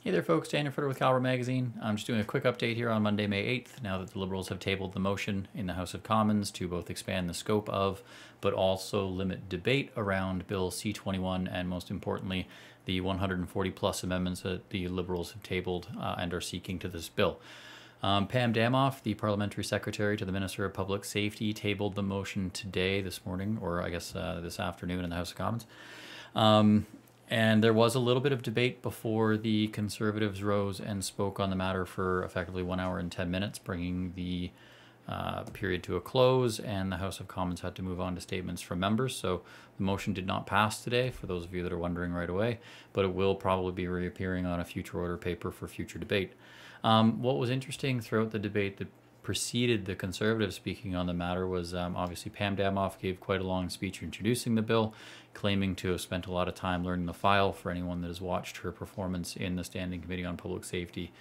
Hey there folks, Daniel Fritter with Caliber Magazine. I'm just doing a quick update here on Monday, May 8th, now that the Liberals have tabled the motion in the House of Commons to both expand the scope of, but also limit debate around Bill C-21 and most importantly, the 140 plus amendments that the Liberals have tabled and are seeking to this bill. Pam Damoff, the Parliamentary Secretary to the Minister of Public Safety, tabled the motion today, this morning, or I guess this afternoon in the House of Commons. And there was a little bit of debate before the Conservatives rose and spoke on the matter for effectively 1 hour and 10 minutes, bringing the period to a close, and the House of Commons had to move on to statements from members. So the motion did not pass today, for those of you that are wondering right away, but it will probably be reappearing on a future order paper for future debate. What was interesting throughout the debate that preceded the Conservatives speaking on the matter was obviously Pam Damoff gave quite a long speech introducing the bill, claiming to have spent a lot of time learning the file. For anyone that has watched her performance in the Standing Committee on Public Safety,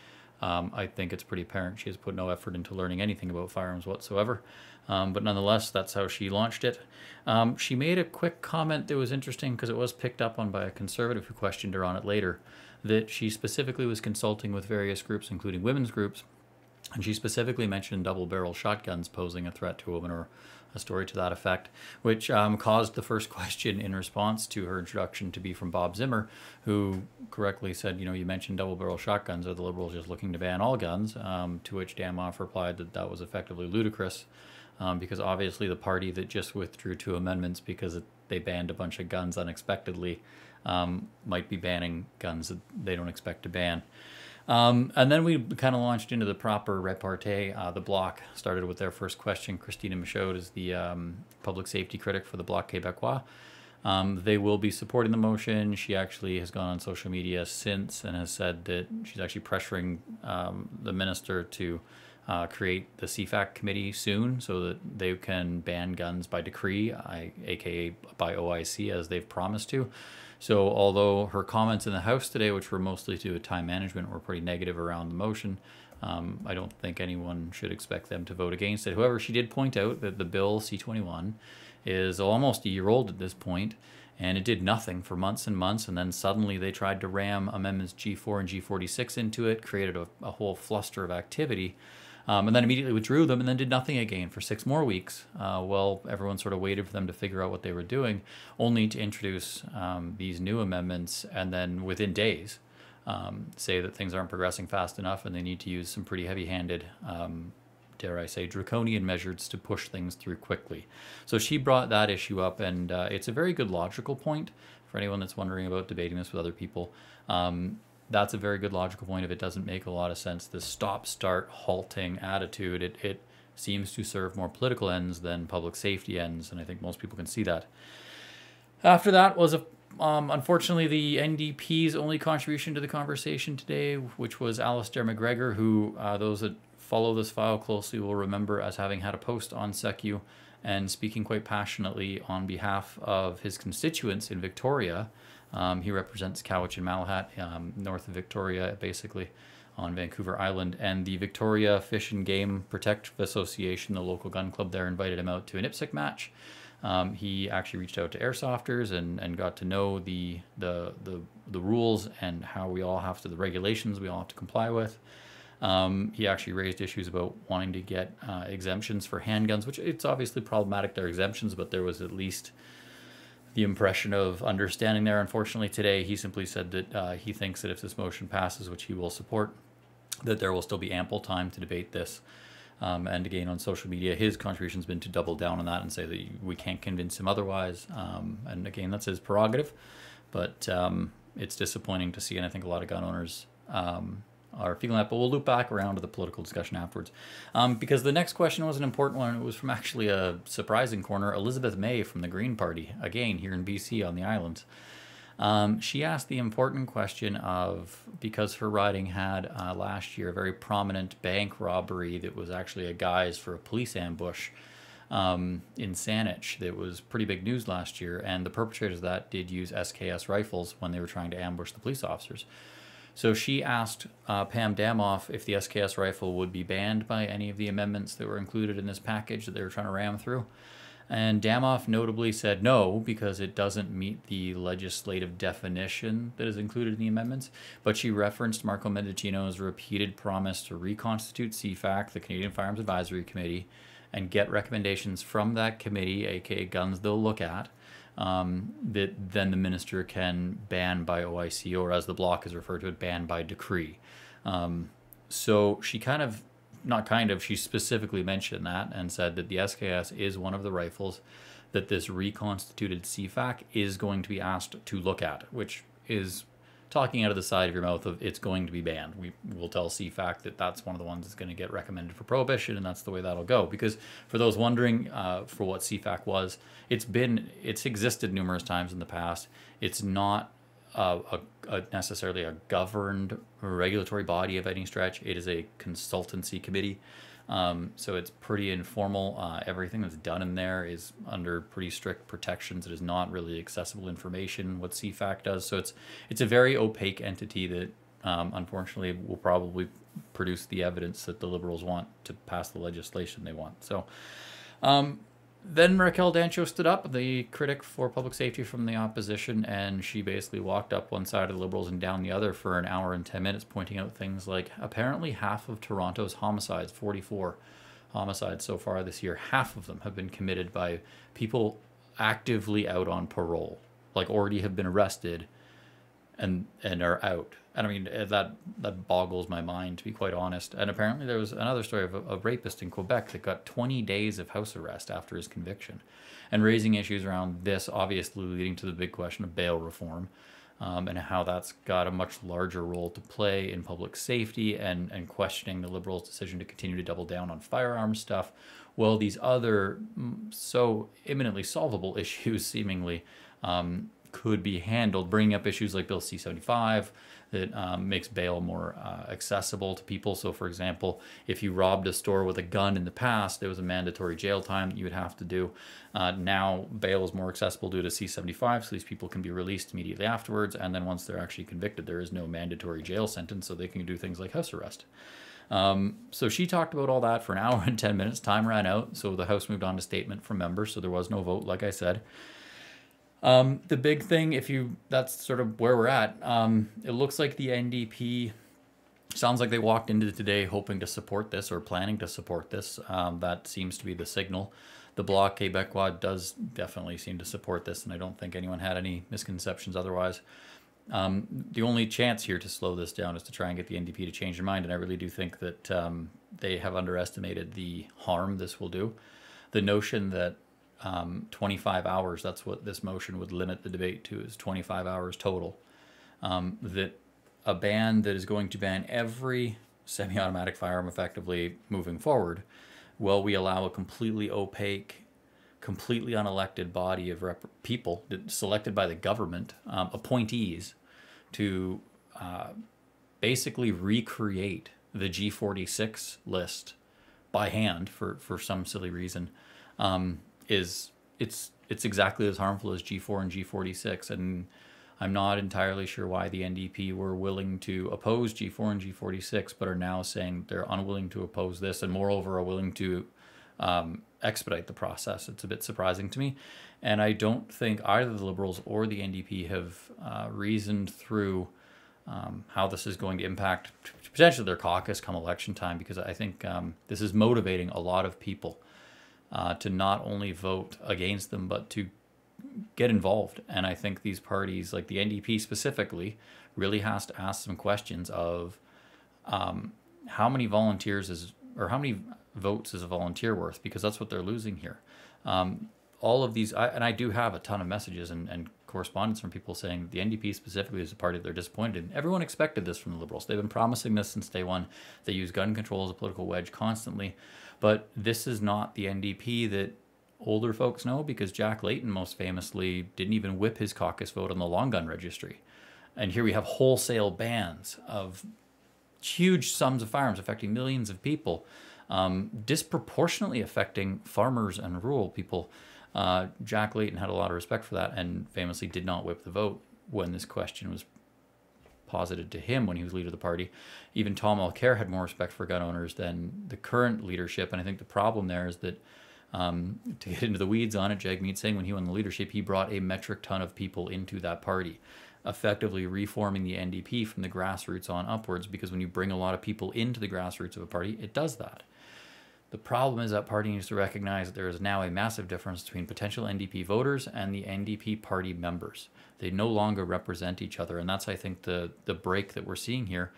I think it's pretty apparent she has put no effort into learning anything about firearms whatsoever. But nonetheless, that's how she launched it. She made a quick comment that was interesting because it was picked up on by a Conservative who questioned her on it later, that she specifically was consulting with various groups, including women's groups, and she specifically mentioned double-barrel shotguns posing a threat to women, or a story to that effect, which caused the first question in response to her introduction to be from Bob Zimmer, who correctly said, you mentioned double-barrel shotguns. Are the Liberals just looking to ban all guns? To which Damoff replied that that was effectively ludicrous, because obviously the party that just withdrew 2 amendments because they banned a bunch of guns unexpectedly might be banning guns that they don't expect to ban. And then we kind of launched into the proper repartee. The Bloc started with their first question. Christina Michaud is the public safety critic for the Bloc Québécois. They will be supporting the motion. She actually has gone on social media since and has said that she's actually pressuring the minister to create the CFAC committee soon so that they can ban guns by decree, aka by OIC, as they've promised to. So although her comments in the House today, which were mostly to do with time management, were pretty negative around the motion, I don't think anyone should expect them to vote against it. However, she did point out that the bill C-21 is almost a year old at this point, and it did nothing for months and months, and then suddenly they tried to ram amendments G4 and G46 into it, created a whole fluster of activity, and then immediately withdrew them and then did nothing again for 6 more weeks. Well, everyone sort of waited for them to figure out what they were doing, only to introduce these new amendments and then within days say that things aren't progressing fast enough and they need to use some pretty heavy-handed, dare I say, draconian measures to push things through quickly. So she brought that issue up, and it's a very good logical point for anyone that's wondering about debating this with other people. That's a very good logical point. If it doesn't make a lot of sense, this stop-start halting attitude, it seems to serve more political ends than public safety ends, and I think most people can see that. After that was, unfortunately, the NDP's only contribution to the conversation today, which was Alistair McGregor, who those that follow this file closely will remember as having had a post on SECU and speaking quite passionately on behalf of his constituents in Victoria. He represents Cowichan and Malahat, north of Victoria, basically, on Vancouver Island. And the Victoria Fish and Game Protective Association, the local gun club there, invited him out to an IPSC match. He actually reached out to airsofters and got to know the rules and how we all have to, the regulations we all have to comply with. He actually raised issues about wanting to get exemptions for handguns, which it's obviously problematic they're exemptions, but there was at least the impression of understanding there. Unfortunately, today he simply said that he thinks that if this motion passes, which he will support, that there will still be ample time to debate this. And again, on social media, his contribution has been to double down on that and say that we can't convince him otherwise. And again, that's his prerogative, but it's disappointing to see, and I think a lot of gun owners are feeling that, but we'll loop back around to the political discussion afterwards. Because the next question was an important one. It was from actually a surprising corner, Elizabeth May from the Green Party, again, here in BC on the islands. She asked the important question of, because her riding had last year a very prominent bank robbery that was actually a guise for a police ambush in Saanich that was pretty big news last year, and the perpetrators of that did use SKS rifles when they were trying to ambush the police officers. So she asked Pam Damoff if the SKS rifle would be banned by any of the amendments that were included in this package that they were trying to ram through. And Damoff notably said no because it doesn't meet the legislative definition that is included in the amendments. But she referenced Marco Mendicino's repeated promise to reconstitute CFAC, the Canadian Firearms Advisory Committee, and get recommendations from that committee, aka guns they'll look at, that then the minister can ban by OIC, or as the bloc is referred to it, ban by decree. So she she specifically mentioned that and said that the SKS is one of the rifles that this reconstituted CFAC is going to be asked to look at, which is talking out of the side of your mouth of it's going to be banned. We will tell CFAC that that's one of the ones that's going to get recommended for prohibition, and that's the way that'll go. Because for those wondering for what CFAC was, it's existed numerous times in the past. It's not necessarily a governed regulatory body of any stretch. It is a consultancy committee. So it's pretty informal. Everything that's done in there is under pretty strict protections. It is not really accessible information, what CFAC does. So it's a very opaque entity that unfortunately will probably produce the evidence that the Liberals want to pass the legislation they want. So then Raquel Dancho stood up, the critic for public safety from the opposition, and she basically walked up one side of the Liberals and down the other for an hour and 10 minutes, pointing out things like apparently half of Toronto's homicides, 44 homicides so far this year, half of them have been committed by people actively out on parole, like already have been arrested and are out. And I mean, that boggles my mind, to be quite honest. And apparently there was another story of a rapist in Quebec that got 20 days of house arrest after his conviction, and raising issues around this, obviously leading to the big question of bail reform, and how that's got a much larger role to play in public safety, and questioning the Liberals' decision to continue to double down on firearms stuff, while these other so imminently solvable issues seemingly could be handled, bringing up issues like Bill C-75 that makes bail more accessible to people. So, for example, if you robbed a store with a gun in the past, there was a mandatory jail time that you would have to do. Now, bail is more accessible due to C-75, so these people can be released immediately afterwards, and then once they're actually convicted, there is no mandatory jail sentence, so they can do things like house arrest. So she talked about all that for an hour and 10 minutes. Time ran out, so the House moved on to statement from members, so there was no vote, like I said. The big thing, that's sort of where we're at. It looks like the NDP sounds like they walked into today hoping to support this, or planning to support this. That seems to be the signal. The Bloc Québécois does definitely seem to support this, and I don't think anyone had any misconceptions otherwise. The only chance here to slow this down is to try and get the NDP to change their mind, and I really do think that they have underestimated the harm this will do. The notion that 25 hours, that's what this motion would limit the debate to, is 25 hours total. That a ban that is going to ban every semi-automatic firearm effectively moving forward, while we allow a completely opaque, completely unelected body of people selected by the government, appointees, to basically recreate the G46 list by hand for some silly reason, it's exactly as harmful as G4 and G46, and I'm not entirely sure why the NDP were willing to oppose G4 and G46, but are now saying they're unwilling to oppose this, and moreover are willing to expedite the process. It's a bit surprising to me, and I don't think either the Liberals or the NDP have reasoned through how this is going to impact potentially their caucus come election time, because I think this is motivating a lot of people to not only vote against them, but to get involved. And I think these parties, like the NDP specifically, really has to ask some questions of how many volunteers or how many votes is a volunteer worth, because that's what they're losing here. All of these, and I do have a ton of messages and correspondence from people saying the NDP specifically is a party they're disappointed in. Everyone expected this from the Liberals. They've been promising this since day one. They use gun control as a political wedge constantly. But this is not the NDP that older folks know, because Jack Layton most famously didn't even whip his caucus vote on the long gun registry. And here we have wholesale bans of huge sums of firearms affecting millions of people, disproportionately affecting farmers and rural people. Jack Layton had a lot of respect for that and famously did not whip the vote when this question was posited to him when he was leader of the party. Even Tom Mulcair had more respect for gun owners than the current leadership, and I think the problem there is that To get into the weeds on it, Jagmeet Singh, when he won the leadership, he brought a metric ton of people into that party, effectively reforming the NDP from the grassroots on upwards, because when you bring a lot of people into the grassroots of a party, it does that. The problem is that party needs to recognize that there is now a massive difference between potential NDP voters and the NDP party members. They no longer represent each other, and that's, I think, the break that we're seeing here.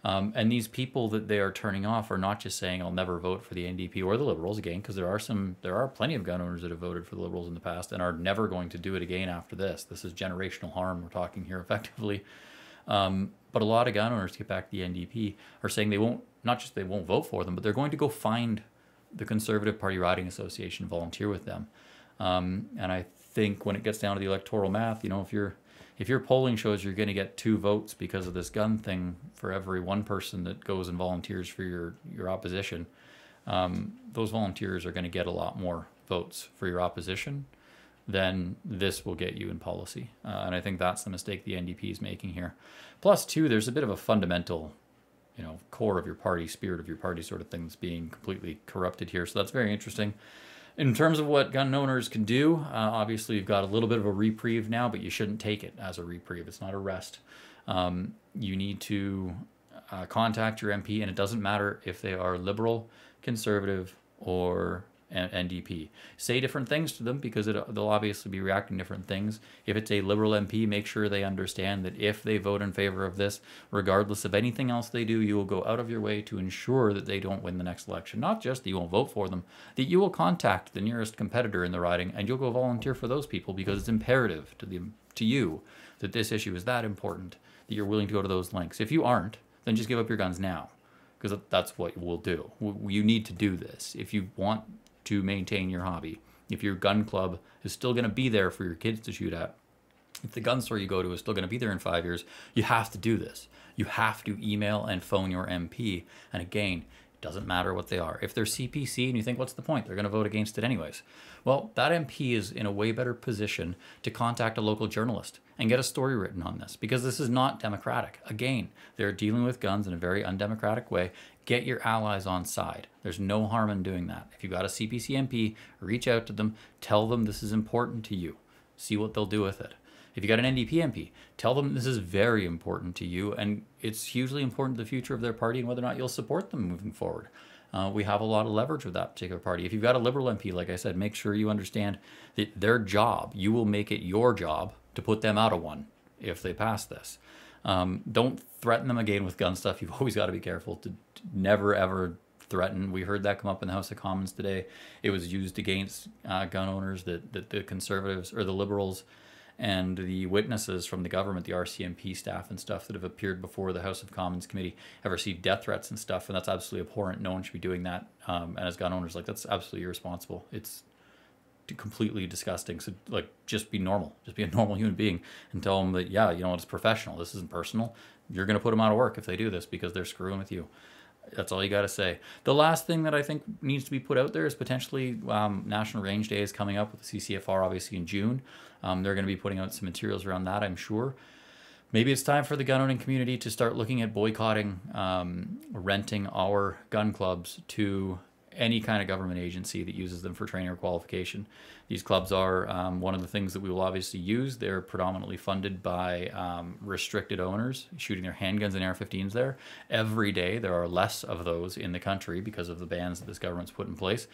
And these people that they are turning off are not just saying, I'll never vote for the NDP or the Liberals again, because there are plenty of gun owners that have voted for the Liberals in the past and are never going to do it again after this. This is generational harm we're talking here effectively. But a lot of gun owners, to get back to the NDP, are saying they won't, not just they won't vote for them, but they're going to go find the Conservative Party Riding Association, volunteer with them. And I think when it gets down to the electoral math, you know, if your polling shows you're going to get 2 votes because of this gun thing for every 1 person that goes and volunteers for your opposition, those volunteers are going to get a lot more votes for your opposition than this will get you in policy. And I think that's the mistake the NDP is making here. Plus, too, there's a bit of a fundamental, you know, core of your party, spirit of your party sort of thing that's being completely corrupted here. So that's very interesting. In terms of what gun owners can do, obviously you've got a little bit of a reprieve now, but you shouldn't take it as a reprieve. It's not a rest. You need to contact your MP, and it doesn't matter if they are Liberal, Conservative, or NDP. Say different things to them, because they'll obviously be reacting to different things. If it's a Liberal MP, make sure they understand that if they vote in favor of this, regardless of anything else they do, you will go out of your way to ensure that they don't win the next election. Not just that you won't vote for them, that you will contact the nearest competitor in the riding and you'll go volunteer for those people, because it's imperative to you that this issue is that important that you're willing to go to those lengths. If you aren't, then just give up your guns now, because that's what we'll do. You need to do this if you want to maintain your hobby. If your gun club is still going to be there for your kids to shoot at, if the gun store you go to is still going to be there in 5 years, you have to do this. You have to email and phone your MP. And again, it doesn't matter what they are. If they're CPC and you think, what's the point? They're going to vote against it anyways. Well, that MP is in a way better position to contact a local journalist and get a story written on this, because this is not democratic. Again, they're dealing with guns in a very undemocratic way. Get your allies on side. There's no harm in doing that. If you've got a CPC MP, reach out to them, tell them this is important to you. See what they'll do with it. If you got an NDP MP, tell them this is very important to you and it's hugely important to the future of their party and whether or not you'll support them moving forward. We have a lot of leverage with that particular party. If you've got a Liberal MP, like I said, make sure you understand that their job, you will make it your job to put them out of one if they pass this. Don't threaten them again with gun stuff. You've always got to be careful to never, ever threaten. We heard that come up in the House of Commons today. It was used against gun owners, that the Conservatives or the Liberals and the witnesses from the government, the RCMP staff and stuff that have appeared before the House of Commons committee, have received death threats and stuff, and that's absolutely abhorrent. No one should be doing that. And as gun owners, like, that's absolutely irresponsible. It's completely disgusting. So, like, just be normal. Just be a normal human being and tell them that, yeah, you know, it's professional. This isn't personal. You're going to put them out of work if they do this because they're screwing with you. That's all you got to say. The last thing that I think needs to be put out there is potentially National Range Day is coming up with the CCFR, obviously in June. They're going to be putting out some materials around that, I'm sure. Maybe it's time for the gun owning community to start looking at boycotting, renting our gun clubs to any kind of government agency that uses them for training or qualification. These clubs are one of the things that we will obviously use. They're predominantly funded by restricted owners shooting their handguns and AR-15s there. Every day there are less of those in the country because of the bans that this government's put in place.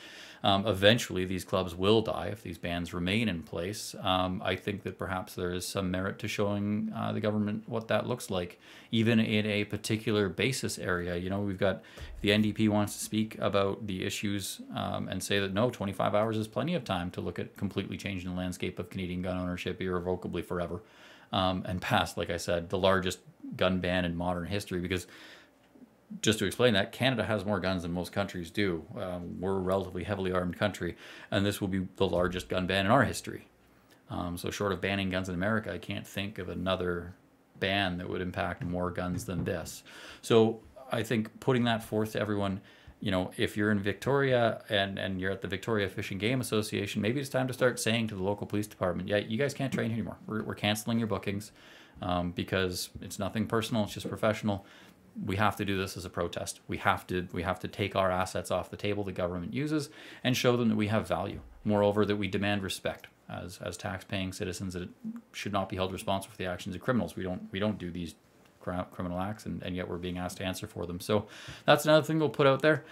Eventually these clubs will die if these bans remain in place. I think that perhaps there is some merit to showing the government what that looks like, even in a particular basis area. You know, we've got, if the NDP wants to speak about the issues and say that no, 25 hours is plenty of time to look at completely changing the landscape of Canadian gun ownership irrevocably forever, and pass, like I said, the largest gun ban in modern history. Because just to explain that, Canada has more guns than most countries do. We're a relatively heavily armed country, and this will be the largest gun ban in our history. So short of banning guns in America, I can't think of another ban that would impact more guns than this. So I think putting that forth to everyone, you know, if you're in Victoria and you're at the Victoria Fish and Game Association, maybe it's time to start saying to the local police department, yeah, you guys can't train here anymore. We're canceling your bookings because it's nothing personal, it's just professional. we have to do this as a protest. We have to take our assets off the table the government uses and show them that we have value. Moreover, that we demand respect as tax-paying citizens, that it should not be held responsible for the actions of criminals. We don't do these criminal acts, and yet we're being asked to answer for them. So that's another thing we'll put out there.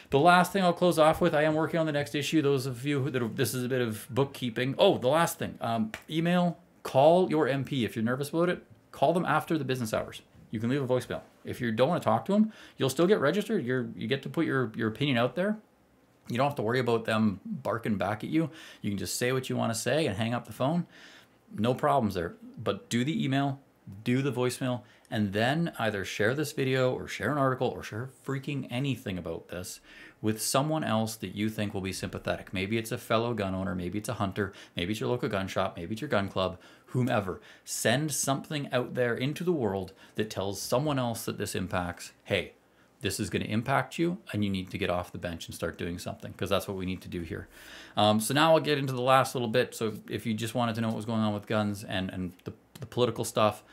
The last thing I'll close off with, I am working on the next issue. Those of you this is a bit of bookkeeping. Oh, the last thing, email, call your MP. If you're nervous about it, call them after the business hours. You can leave a voicemail. If you don't want to talk to them, you'll still get registered. You get to put your opinion out there. You don't have to worry about them barking back at you. You can just say what you want to say and hang up the phone. No problems there. But do the email, do the voicemail, and then either share this video or share an article or share freaking anything about this with someone else that you think will be sympathetic. Maybe it's a fellow gun owner, maybe it's a hunter, maybe it's your local gun shop, maybe it's your gun club, whomever. Send something out there into the world that tells someone else that this impacts, hey, this is going to impact you and you need to get off the bench and start doing something, because that's what we need to do here. So now I'll get into the last little bit. So if you just wanted to know what was going on with guns and the political stuff,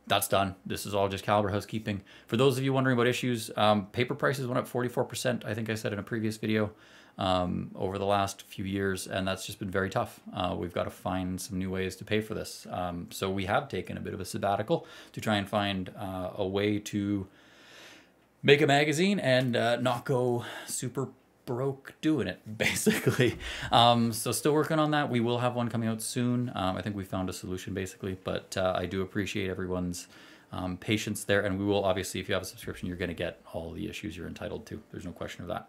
that's done. This is all just caliber housekeeping. For those of you wondering about issues, paper prices went up 44%, I think I said in a previous video, over the last few years, and that's just been very tough. We've got to find some new ways to pay for this. So we have taken a bit of a sabbatical to try and find a way to make a magazine and not go super broke doing it, basically. So still working on that. We will have one coming out soon. I think we found a solution, basically, but I do appreciate everyone's patience there, and we will, obviously, if you have a subscription, you're going to get all the issues you're entitled to. There's no question of that.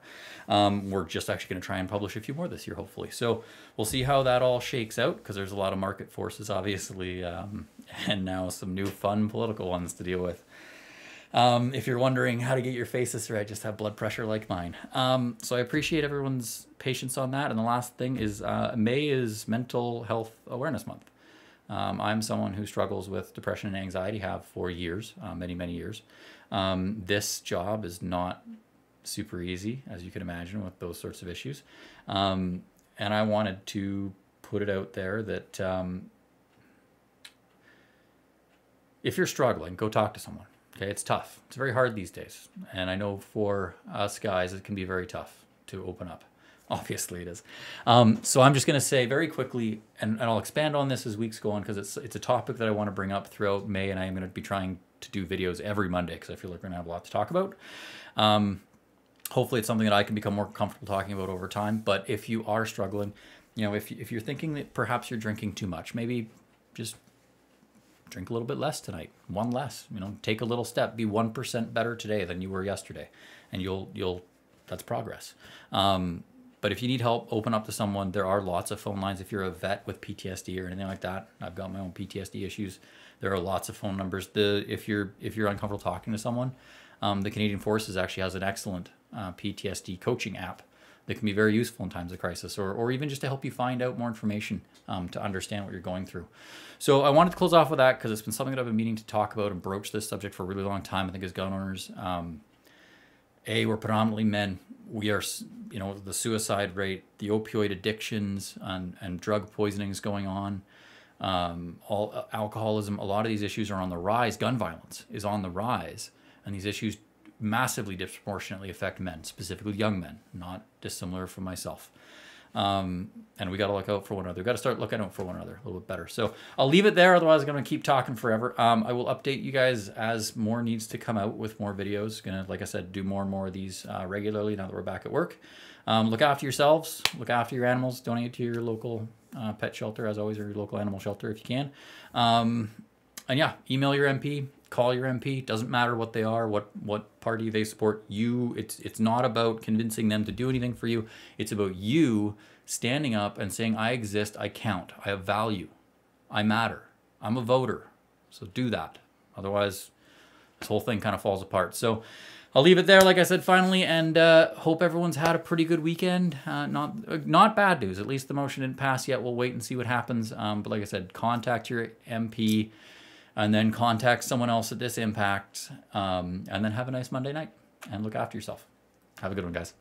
We're just actually going to try and publish a few more this year, hopefully. So we'll see how that all shakes out, because there's a lot of market forces, obviously, and now some new fun political ones to deal with. If you're wondering how to get your faces right, just have blood pressure like mine. So I appreciate everyone's patience on that. And the last thing is May is Mental Health Awareness Month. I'm someone who struggles with depression and anxiety, have for years, many, many years. This job is not super easy, as you can imagine, with those sorts of issues. And I wanted to put it out there that if you're struggling, go talk to someone. Okay, it's tough. It's very hard these days. And I know for us guys, it can be very tough to open up. Obviously it is. So I'm just going to say very quickly, and I'll expand on this as weeks go on, because it's a topic that I want to bring up throughout May, and I am going to be trying to do videos every Monday, because I feel like we're going to have a lot to talk about. Hopefully it's something that I can become more comfortable talking about over time. But if you are struggling, if you're thinking that perhaps you're drinking too much, maybe just drink a little bit less tonight, one less, take a little step, be 1% better today than you were yesterday. And that's progress. But if you need help, open up to someone. There are lots of phone lines. If you're a vet with PTSD or anything like that, I've got my own PTSD issues. There are lots of phone numbers. If you're uncomfortable talking to someone, the Canadian Forces actually has an excellent PTSD coaching app that can be very useful in times of crisis, or even just to help you find out more information to understand what you're going through. So I wanted to close off with that, because it's been something that I've been meaning to talk about and broach this subject for a really long time. I think as gun owners, we're predominantly men. We are, the suicide rate, the opioid addictions and drug poisonings going on, all alcoholism, a lot of these issues are on the rise. Gun violence is on the rise, and these issues massively disproportionately affect men, specifically young men, not dissimilar from myself. And we got to look out for one another. We've got to start looking out for one another a little bit better. So I'll leave it there. Otherwise, I'm going to keep talking forever. I will update you guys as more needs to come out with more videos. Going to, like I said, do more and more of these regularly now that we're back at work. Look after yourselves. Look after your animals. Donate to your local pet shelter, as always, or your local animal shelter if you can. And yeah, email your MP. Call your MP. Doesn't matter what they are, what party they support. It's not about convincing them to do anything for you. It's about you standing up and saying, I exist, I count, I have value, I matter, I'm a voter. So do that. Otherwise, this whole thing kind of falls apart. So I'll leave it there, like I said, finally, and hope everyone's had a pretty good weekend. Not bad news. At least the motion didn't pass yet. We'll wait and see what happens. But like I said, contact your MP, and then contact someone else at this impact, and then have a nice Monday night, and look after yourself. Have a good one, guys.